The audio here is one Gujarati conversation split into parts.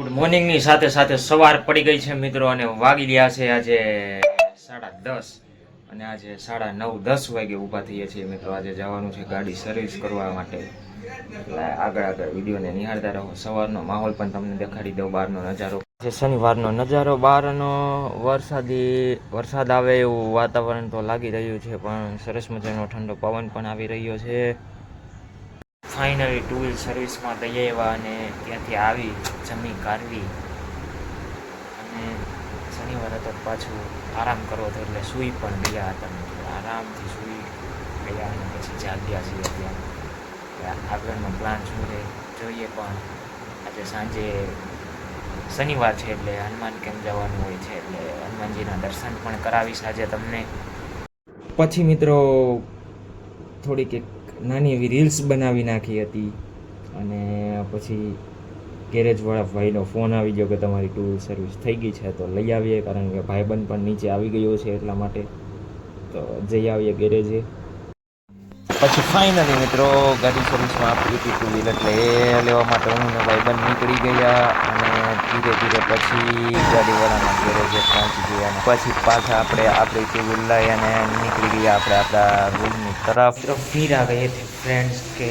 ગુડ મોર્નિંગની સાથે સાથે સવાર પડી ગઈ છે મિત્રો, અને વાગી ગયા છે આજે 10:30, અને આજે 9:30 વાગે ઊભા થઈએ છીએ મિત્રો. આજે જવાનું છે ગાડી સર્વિસ કરવા માટે, એટલે આગળ વિડીયોને નિહાળતા રહો. સવારનો માહોલ પણ તમને દેખાડી દઉં, બહારનો નજારો. આજે શનિવારનો નજારો, બહારનો વરસાદ આવે એવું વાતાવરણ તો લાગી રહ્યું છે, પણ સરસ મજાનો ઠંડો પવન પણ આવી રહ્યો છે. ફાઇનલી ટુ વ્હીલ સર્વિસમાં જઈ આવ્યા, અને ત્યાંથી આવી જમી કાઢવી, અને શનિવાર હતો પાછું આરામ કરવો હતો, એટલે સૂઈ પણ ગયા હતા મિત્રો. આરામથી સૂઈ ગયા અને પછી જાગ્યા છીએ ત્યાં. આગળનો પ્લાન શું છે જોઈએ, પણ આજે સાંજે શનિવાર છે એટલે હનુમાન કેમ્પ જવાનું હોય છે, એટલે હનુમાનજીના દર્શન પણ કરાવીશ આજે તમને. પછી મિત્રો થોડીક એક નાની એવી રીલ્સ બનાવી નાખી હતી, અને પછી ગેરેજવાળા ભાઈનો ફોન આવી ગયો કે તમારી ટુ વ્હીલ સર્વિસ થઈ ગઈ છે, તો લઈ આવીએ, કારણ કે ભાઈબંધ પણ નીચે આવી ગયો છે, એટલા માટે તો જઈ આવીએ ગેરેજે. પછી ફાઇનલી મિત્રો ગાડી સર્વિસમાં આપી હતી ટુ વ્હીલ, એટલે એ લેવા માટે હું ને ભાઈબંધ નીકળી ગયા, અને ધીરે ધીરે પછી ગાડીવાળાના ગેરેજે પહોંચી ગયા, અને પછી પાછા આપણે આપણી ટુ વ્હીલ લઈ અને નીકળી ગયા આપણે આપણા રૂમની तरफ. फिर आ गए थे फ्रेंड्स के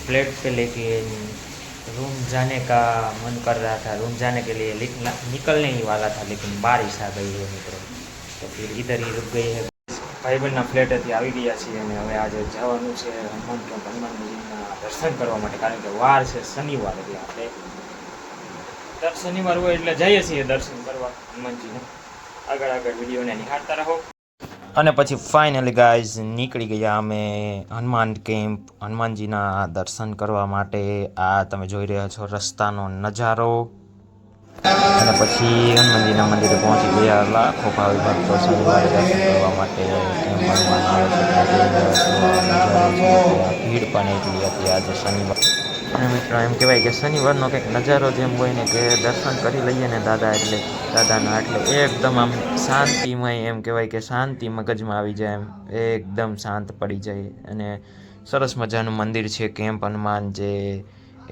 फ्लैट पे, लेकिन रूम जाने का मन कर रहा था, रूम जाने के लिए निकलने ही वाला था, लेकिन बारिश आ गई है मित्रों, तो फिर इधर ही रुक गई है. ભાઈબંધના ફ્લેટેથી આવી ગયા છીએ, અને હવે આજે જવાનું છે હનુમાનજીના દર્શન કરવા માટે, કારણ કે વાર છે શનિવાર, એટલે આપણે દર શનિવાર હોય એટલે જઈએ છીએ દર્શન કરવા હનુમાનજીને. આગળ વિડીયોને નિહાળતા રહો. અને પછી ફાઇનલી ગાઈઝ નીકળી ગયા અમે હનુમાન કેમ્પ, હનુમાનજીના દર્શન કરવા માટે. આ તમે જોઈ રહ્યા છો રસ્તાનો નજારો. અને પછી હનુમાનજીના મંદિરે પહોંચી ગયા. લાખો ભાવિ ભક્તો શનિવારે દર્શન કરવા માટે કેમ્પમાં આવે છે, ભીડ પણ એટલી હતી આજે શનિવાર. અને મિત્રો એમ કહેવાય કે શનિવારનો કંઈક નજારો જેમ હોય ને, કે દર્શન કરી લઈએ ને દાદાના, એટલે એકદમ આમ શાંતિમય, એમ કહેવાય કે શાંતિ મગજમાં આવી જાય, એમ એકદમ શાંત પડી જાય. અને સરસ મજાનું મંદિર છે કેમ્પ હનુમાન, જે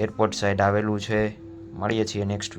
એરપોર્ટ સાઈડ આવેલું છે. મળીએ છીએ નેક્સ્ટ વીક.